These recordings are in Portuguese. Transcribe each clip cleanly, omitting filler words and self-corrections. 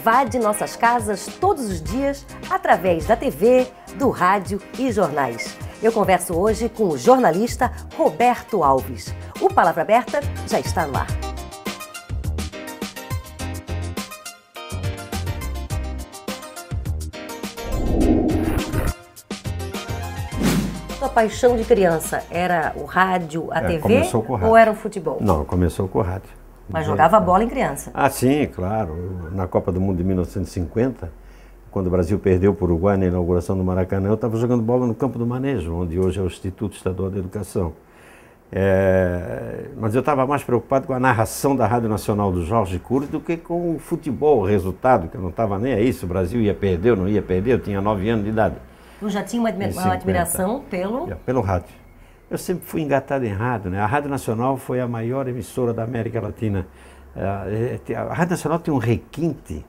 invade nossas casas todos os dias através da TV, do rádio e jornais. Eu converso hoje com o jornalista Roberto Alves. O Palavra Aberta já está no ar. Sua paixão de criança era o rádio, a TV começou com o rádio. Ou era o futebol? Não, começou com o rádio. Mas jogava bola em criança? Ah, sim, claro. Na Copa do Mundo de 1950, quando o Brasil perdeu para o Uruguai na inauguração do Maracanã, eu estava jogando bola no Campo do Manejo, onde hoje é o Instituto Estadual de Educação. Mas eu estava mais preocupado com a narração da Rádio Nacional do Jorge Cury do que com o futebol, o resultado, que eu não estava nem aí se o Brasil ia perder ou não ia perder, eu tinha 9 anos de idade. Tu já tinha uma admiração pelo rádio. Eu sempre fui engatado em rádio, né? A Rádio Nacional foi a maior emissora da América Latina. A Rádio Nacional tem um requinte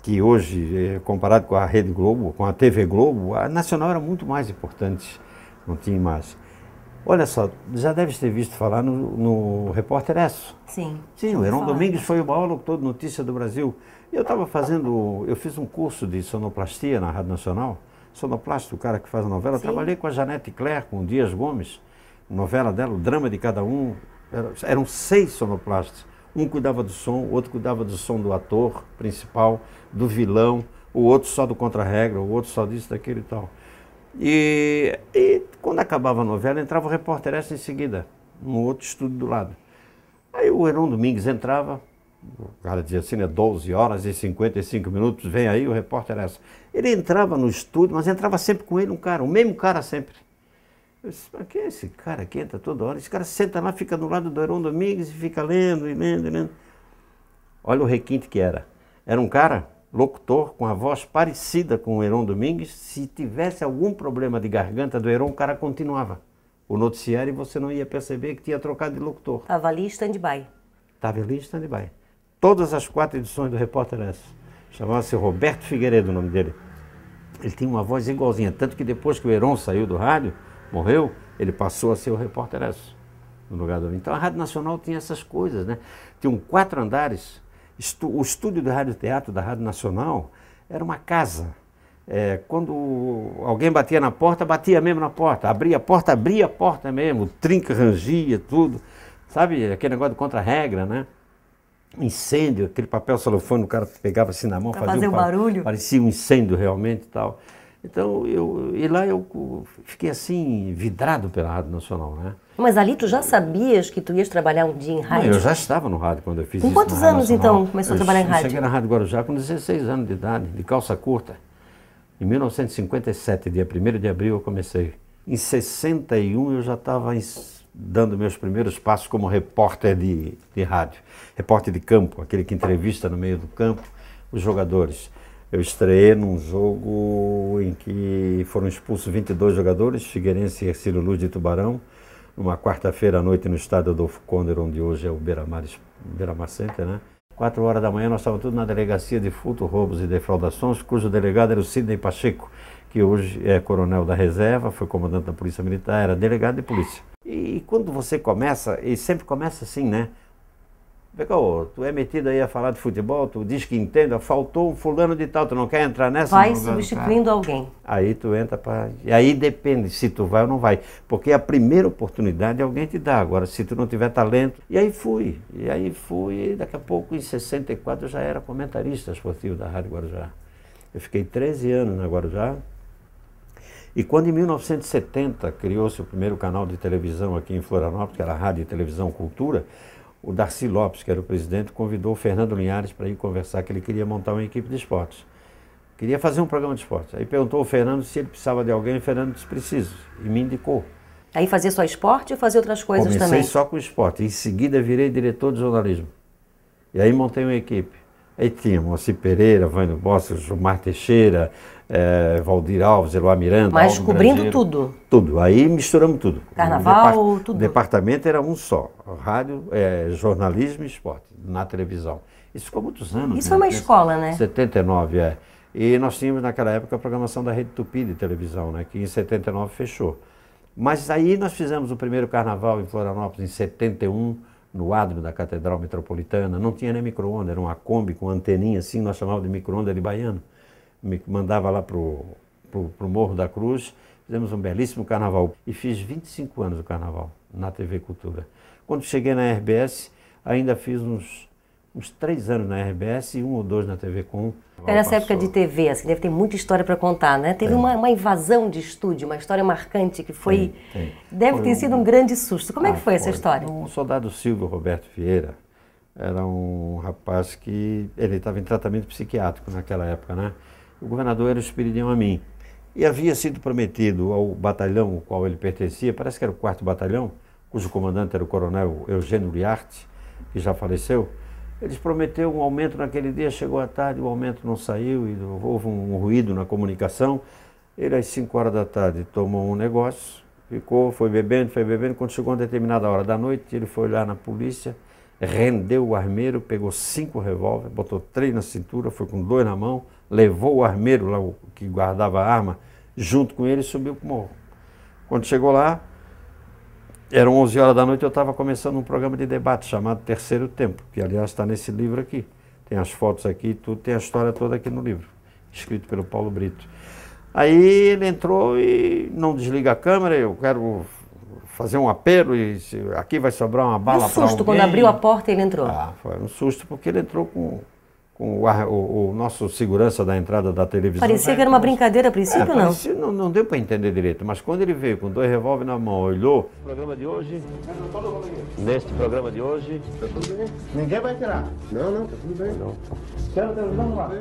que hoje, comparado com a Rede Globo, com a TV Globo, a Nacional era muito mais importante, não tinha mais. Olha só, já deves ter visto falar no Repórter Esso. Sim. Sim, o Heron Domingues foi o maior locutor de notícia do Brasil. Eu fiz um curso de sonoplastia na Rádio Nacional. Sonoplasta, o cara que faz a novela. Sim. Trabalhei com a Janete Claire, com o Dias Gomes, novela dela, o drama de cada um. Eram 6 sonoplastas. Um cuidava do som, o outro cuidava do som do ator principal, do vilão, o outro só do contra-regra, o outro só disso, daquilo e tal. E quando acabava a novela, entrava o Repórter Esso em seguida, num outro estúdio do lado. Aí o Heron Domingues entrava, o cara dizia assim, 12 horas e 55 minutos, vem aí o Repórter Esso. Ele entrava no estúdio, mas entrava sempre com ele um cara, o mesmo cara sempre. Eu disse, mas quem é esse cara que entra toda hora? Esse cara senta lá, fica do lado do Heron Domingues e fica lendo e lendo e lendo. Olha o requinte que era. Era um cara, locutor, com a voz parecida com o Heron Domingues. Se tivesse algum problema de garganta do Heron, o cara continuava o noticiário e você não ia perceber que tinha trocado de locutor. Estava ali stand-by. Estava ali stand-by. Todas as 4 edições do Repórter Esso. Chamava-se Roberto Figueiredo o nome dele. Ele tinha uma voz igualzinha, tanto que depois que o Heron saiu do rádio, morreu, ele passou a ser o Repórter Esso no lugar do... Então a Rádio Nacional tinha essas coisas, né? Tinham 4 andares. O estúdio do Rádio Teatro da Rádio Nacional era uma casa. Quando alguém batia na porta, batia mesmo na porta. Abria a porta mesmo. O trinca rangia, tudo. Sabe, aquele negócio de contra-regra, né? Incêndio, aquele papel celofane, o cara pegava assim na mão, fazia um barulho. Parecia um incêndio realmente e tal. Então, lá eu fiquei assim, vidrado pela Rádio Nacional, né? Mas ali tu já sabias que tu ias trabalhar um dia em rádio? Não, eu já estava no rádio quando eu fiz isso. Com quantos anos, então, começou a trabalhar em rádio? Eu cheguei na Rádio Guarujá com 16 anos de idade, de calça curta. Em 1957, dia 1º de abril, eu comecei. Em 61, eu já estava dando meus primeiros passos como repórter de rádio. Repórter de campo, aquele que entrevista no meio do campo os jogadores. Eu estreiei num jogo em que foram expulsos 22 jogadores, Figueirense e Ercílio Luz de Tubarão, numa quarta-feira à noite no estádio Adolfo Conde, onde hoje é o Beira-Mar Center, né? 4 horas da manhã nós estávamos todos na delegacia de furto, roubos e defraudações, cujo delegado era o Sidney Pacheco, que hoje é coronel da reserva, foi comandante da Polícia Militar, era delegado de polícia. E quando você começa, e sempre começa assim, né? Tu é metido aí a falar de futebol, tu diz que entende, faltou um fulano de tal, tu não quer entrar nessa? Vai substituindo alguém. Aí tu entra para... E aí depende se tu vai ou não vai. Porque a primeira oportunidade alguém te dá. Agora, se tu não tiver talento... E aí fui, e daqui a pouco, em 64, eu já era comentarista esportivo da Rádio Guarujá. Eu fiquei 13 anos na Guarujá. E quando em 1970 criou-se o primeiro canal de televisão aqui em Florianópolis, que era a Rádio e Televisão Cultura, o Darcy Lopes, que era o presidente, convidou o Fernando Linhares para ir conversar, que ele queria montar uma equipe de esportes. Queria fazer um programa de esportes. Aí perguntou ao Fernando se ele precisava de alguém, e o Fernando disse, preciso, e me indicou. Aí fazia só esporte ou fazia outras coisas também? Comecei só com esporte, em seguida virei diretor de jornalismo. E aí montei uma equipe. Aí tinha Moacir Pereira, Vânio Bossi, Gilmar Teixeira, Valdir Alves, Eloá Miranda. Mas cobrindo tudo? Tudo, aí misturamos tudo. Carnaval, tudo? O departamento era um só, rádio, jornalismo e esporte, na televisão. Isso ficou muitos anos. Isso foi uma escola, né? 79, E nós tínhamos naquela época a programação da Rede Tupi de televisão, né, que em 79 fechou. Mas aí nós fizemos o primeiro carnaval em Florianópolis em 71, no adro da Catedral Metropolitana, não tinha nem micro-ondas, era uma Kombi com anteninha assim, nós chamávamos de micro-ondas de baiano. Me mandava lá pro Morro da Cruz, fizemos um belíssimo carnaval. E fiz 25 anos do carnaval na TV Cultura. Quando cheguei na RBS, ainda fiz uns 3 anos na RBS e 1 ou 2 na TV Com. Nessa época de TV, assim, deve ter muita história para contar, né? Teve uma invasão de estúdio, uma história marcante que foi... Deve ter sido um grande susto. Como é que foi essa história? Um soldado Silvio Roberto Vieira era um rapaz que... Ele estava em tratamento psiquiátrico naquela época, né? O governador era o Espiridião Amin. E havia sido prometido ao batalhão ao qual ele pertencia, parece que era o 4º Batalhão, cujo comandante era o coronel Eugênio Uriarte, que já faleceu. Eles prometeram um aumento naquele dia, chegou à tarde, o aumento não saiu, e houve um ruído na comunicação. Ele, às 5 horas da tarde, tomou um negócio, foi bebendo, quando chegou a determinada hora da noite, ele foi lá na polícia, rendeu o armeiro, pegou 5 revólveres, botou 3 na cintura, foi com 2 na mão, levou o armeiro lá, o que guardava a arma, junto com ele e subiu para o morro. Quando chegou lá, eram 11 horas da noite, eu estava começando um programa de debate chamado Terceiro Tempo, que aliás está nesse livro aqui. Tem as fotos aqui, tudo, tem a história toda aqui no livro, escrito pelo Paulo Brito. Aí ele entrou e não desliga a câmera, eu quero fazer um apelo e aqui vai sobrar uma bala para alguém. Um susto, quando abriu a porta ele entrou. Foi um susto porque ele entrou com o nosso segurança da entrada da televisão. Parecia que era uma brincadeira a princípio, não? Não deu para entender direito, mas quando ele veio com 2 revólveres na mão, olhou... Programa de hoje, neste programa de hoje... Tá tudo bem? Ninguém vai tirar. Não, tá tudo bem. Não. Vamos lá.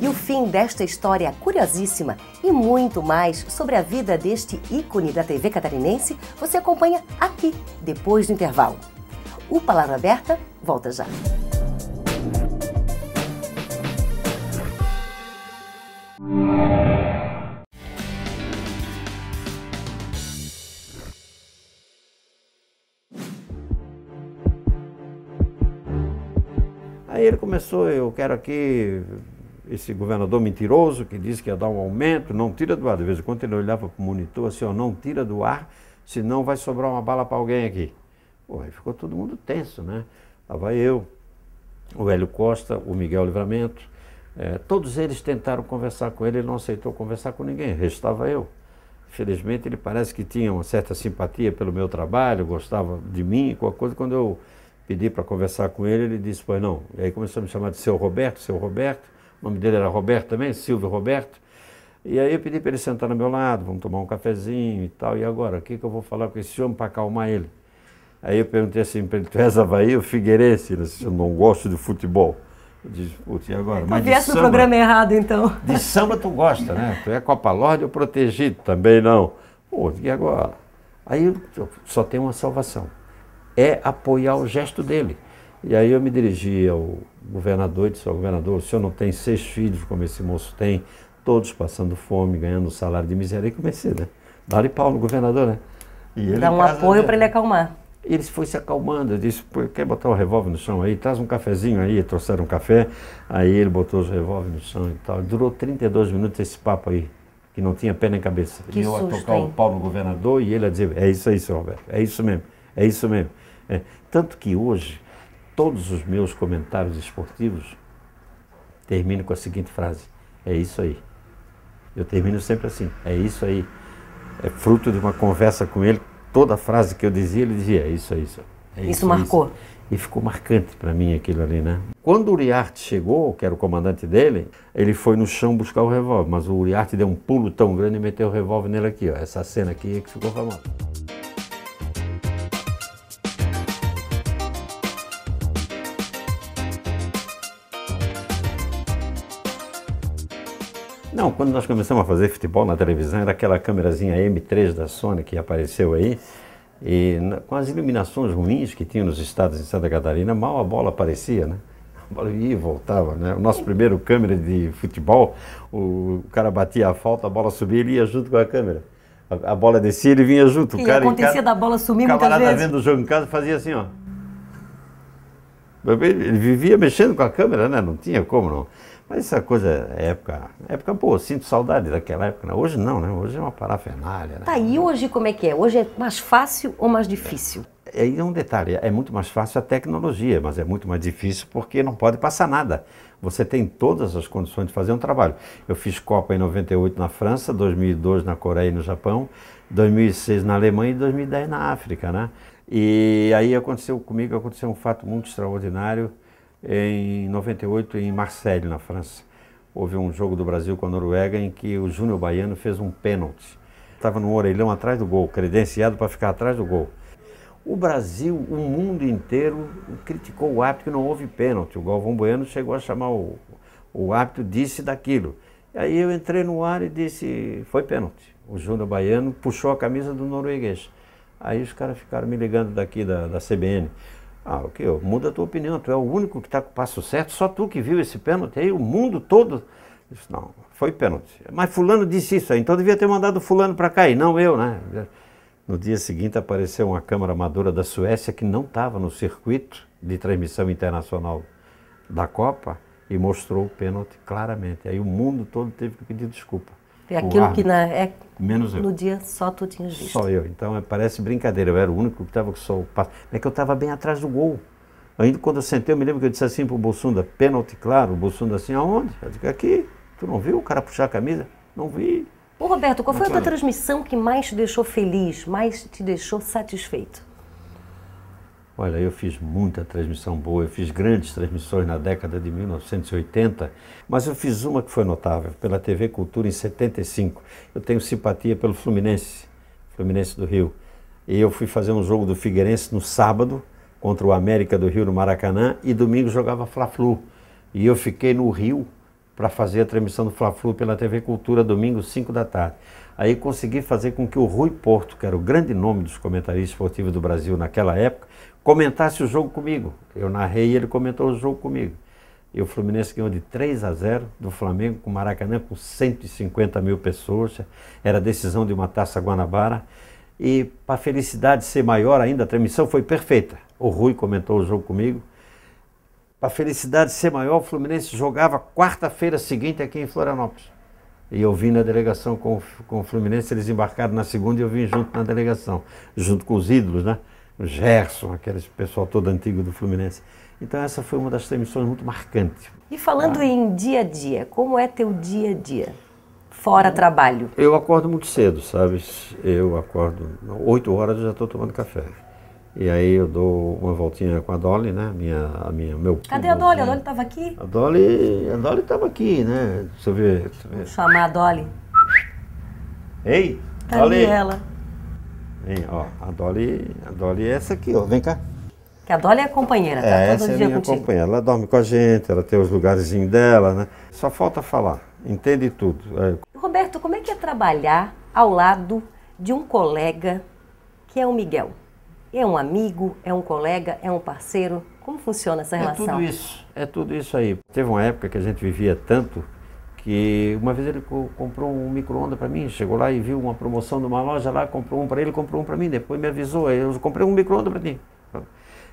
E o fim desta história curiosíssima e muito mais sobre a vida deste ícone da TV catarinense você acompanha aqui, depois do intervalo. O Palavra Aberta volta já. Aí ele começou, eu quero aqui... Esse governador mentiroso que disse que ia dar um aumento, não tira do ar. De vez em quando ele olhava para o monitor assim, ó, não tira do ar, senão vai sobrar uma bala para alguém aqui. Pô, aí ficou todo mundo tenso, né? Estava eu, o Hélio Costa, o Miguel Livramento, todos eles tentaram conversar com ele, ele não aceitou conversar com ninguém, restava eu. Felizmente ele parece que tinha uma certa simpatia pelo meu trabalho, gostava de mim, qualquer coisa. Quando eu pedi para conversar com ele, ele disse, pois não. E aí começou a me chamar de seu Roberto. O nome dele era Roberto também, Silvio Roberto. E aí eu pedi para ele sentar no meu lado, vamos tomar um cafezinho e tal. E agora, o que eu vou falar com esse homem para acalmar ele? Aí eu perguntei assim para ele, tu és Avaí ou Figueirense? Ele disse, eu não gosto de futebol. Eu disse, putz, e agora? Mas viesse no programa errado, então. De samba tu gosta, né? Tu é Copa Lorde ou Protegido? Também não. Pô, e agora? Aí só tem uma salvação. É apoiar o gesto dele. E aí eu me dirigi ao governador e disse, ao governador, o senhor não tem 6 filhos como esse moço tem, todos passando fome, ganhando um salário de miséria. E comecei, né? Dar pau no governador, né? E ele dá um apoio para ele acalmar. Ele foi se acalmando, eu disse, pô, quer botar o revólver no chão aí? Traz um cafezinho aí, trouxeram um café, aí ele botou os revólveres no chão e tal. Durou 32 minutos esse papo aí, que não tinha pé nem cabeça. Que eu susto, a tocar hein? o pau no governador e ele a dizer, é isso aí, senhor Roberto, é isso mesmo, é isso mesmo. Tanto que hoje, todos os meus comentários esportivos terminam com a seguinte frase, é isso aí. Eu termino sempre assim, é isso aí. É fruto de uma conversa com ele, toda a frase que eu dizia, ele dizia, é isso aí. Isso marcou. Isso. E ficou marcante para mim aquilo ali, né? Quando o Uriarte chegou, que era o comandante dele, ele foi no chão buscar o revólver, mas o Uriarte deu um pulo tão grande e meteu o revólver nele aqui, ó. Essa cena aqui é que ficou famosa. Não, quando nós começamos a fazer futebol na televisão, era aquela câmerazinha M3 da Sony que apareceu aí, e com as iluminações ruins que tinha nos estados de Santa Catarina, mal a bola aparecia, né? A bola ia e voltava, né? O nosso primeiro câmera de futebol, o cara batia a falta, a bola subia, ele ia junto com a câmera. A bola descia, ele vinha junto. E acontecia da bola sumir muitas vezes. O camarada vendo o jogo em casa fazia assim, ó. Ele vivia mexendo com a câmera, né? Não tinha como não. Mas essa coisa é época boa, sinto saudade daquela época. Né? Hoje não, né? Hoje é uma parafernália. Né? Tá, e hoje como é que é? Hoje é mais fácil ou mais difícil? Aí é um detalhe, é muito mais fácil a tecnologia, mas é muito mais difícil porque não pode passar nada. Você tem todas as condições de fazer um trabalho. Eu fiz Copa em 98 na França, 2002 na Coreia e no Japão, 2006 na Alemanha e 2010 na África, né? E aí aconteceu um fato muito extraordinário em 98 em Marseille, na França. Houve um jogo do Brasil com a Noruega em que o Júnior Baiano fez um pênalti. Estava num orelhão atrás do gol, credenciado para ficar atrás do gol. O Brasil, o mundo inteiro criticou o árbitro que não houve pênalti. O Galvão Bueno chegou a chamar o árbitro, disse daquilo. Aí eu entrei no ar e disse, foi pênalti. O Júnior Baiano puxou a camisa do norueguês. Aí os caras ficaram me ligando daqui da CBN. Ah, ok, muda a tua opinião, tu é o único que está com o passo certo, só tu que viu esse pênalti, aí o mundo todo... Eu disse, não, foi pênalti. Mas fulano disse isso, então devia ter mandado fulano para cá, e não eu, né? No dia seguinte apareceu uma câmara amadora da Suécia que não estava no circuito de transmissão internacional da Copa e mostrou o pênalti claramente. Aí o mundo todo teve que pedir desculpa. É aquilo que menos eu. No dia só tu tinhas visto. Só eu. Então parece brincadeira. Eu era o único que estava com só o passo. É que eu estava bem atrás do gol. Ainda quando eu sentei, eu me lembro que eu disse assim para o Bolsunda, pênalti claro. O Bolsunda assim, aonde? Eu disse, aqui. Tu não viu o cara puxar a camisa? Não vi. Ô Roberto, qual foi a tua transmissão que mais te deixou feliz, mais te deixou satisfeito? Olha, eu fiz muita transmissão boa, eu fiz grandes transmissões na década de 1980, mas eu fiz uma que foi notável, pela TV Cultura em 75. Eu tenho simpatia pelo Fluminense do Rio. E eu fui fazer um jogo do Figueirense no sábado, contra o América do Rio no Maracanã, e domingo jogava Fla-Flu. E eu fiquei no Rio para fazer a transmissão do Fla-Flu pela TV Cultura, domingo, 5 da tarde. Aí consegui fazer com que o Rui Porto, que era o grande nome dos comentaristas esportivos do Brasil naquela época, comentasse o jogo comigo. Eu narrei e ele comentou o jogo comigo. E o Fluminense ganhou de 3-0 do Flamengo, com o Maracanã com 150 mil pessoas. Era decisão de uma Taça Guanabara. E para a felicidade ser maior ainda, a transmissão foi perfeita. O Rui comentou o jogo comigo. Para a felicidade ser maior, o Fluminense jogava quarta-feira seguinte aqui em Florianópolis. E eu vim na delegação com o Fluminense, eles embarcaram na segunda e eu vim junto na delegação, junto com os ídolos, né? O Gerson, aquele pessoal todo antigo do Fluminense. Então essa foi uma das transmissões muito marcantes. E falando em dia a dia, como é teu dia a dia, fora trabalho? Eu acordo muito cedo, sabe? Eu acordo, 8 horas eu já estou tomando café. E aí eu dou uma voltinha com a Dolly, né? Meu Cadê a Dolly? A Dolly estava aqui? A Dolly estava aqui, né? Deixa eu ver. Vou chamar a Dolly. Ei, Cadê Dolly? ela? Vem, ó, a Dolly é essa aqui, ó. Vem cá. Que a Dolly é a companheira, tá? Essa Todo é a dia minha contigo. companheira. Ela dorme com a gente, ela tem os lugarzinhos dela, né? Só falta falar, entende tudo. Roberto, como é que é trabalhar ao lado de um colega que é o Miguel? É um amigo, é um colega, é um parceiro? Como funciona essa relação? É tudo isso aí. Teve uma época que a gente vivia tanto que uma vez ele comprou um micro-ondas para mim, chegou lá e viu uma promoção de uma loja lá, comprou um para ele, comprou um para mim, depois me avisou, eu comprei um micro-ondas para ti.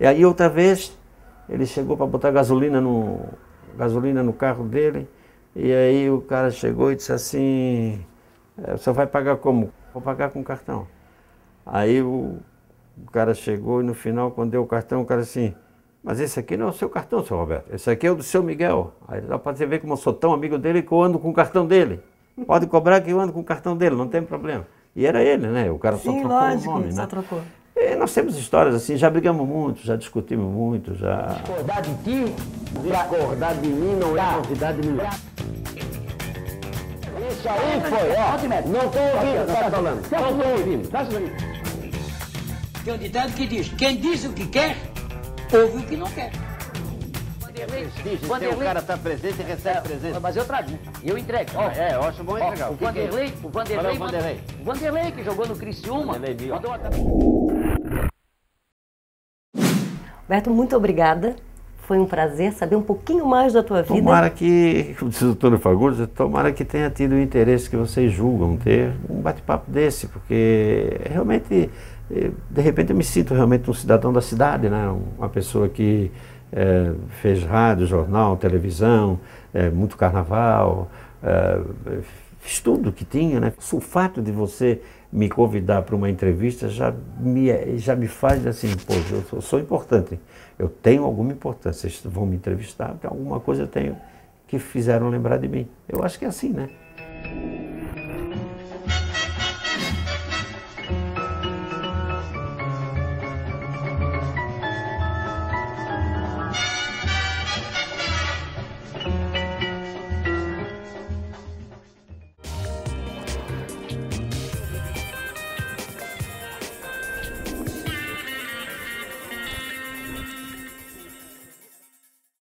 E aí outra vez ele chegou para botar gasolina no carro dele, e aí o cara chegou e disse assim, você vai pagar como? Vou pagar com cartão. Aí o cara chegou e no final, quando deu o cartão, o cara assim, mas esse aqui não é o seu cartão, seu Roberto, esse aqui é o do seu Miguel. Aí dá para você ver como eu sou tão amigo dele que eu ando com o cartão dele. Pode cobrar que eu ando com o cartão dele, não tem problema. E era ele, né? O cara só trocou lógico, o nome, só né? trocou. E nós temos histórias assim, já brigamos muito, já discutimos muito, já... Discordar de ti, discordar de mim não é novidade nenhuma. Isso aí foi, ó, não estou ouvindo o que está falando, não estou ouvindo. Tem um ditado que diz, quem diz o que quer, ouve o que não quer. Quando o cara está presente, recebe presente. Mas eu trago, eu entrego. Ó, Eu acho bom entregar. o Vanderlei que jogou no Criciúma, mandou Roberto, muito obrigada. Foi um prazer saber um pouquinho mais da tua vida. Tomara que, como disse o doutor Fagundes, tomara que tenha tido o interesse que vocês julgam ter um bate-papo desse, porque realmente, de repente eu me sinto realmente um cidadão da cidade, né? Uma pessoa que fez rádio, jornal, televisão, muito carnaval, fiz tudo que tinha, né? O fato de você me convidar para uma entrevista já me faz assim, pô, eu sou importante, eu tenho alguma importância, vocês vão me entrevistar, porque alguma coisa eu tenho que fizeram lembrar de mim. Eu acho que é assim, né?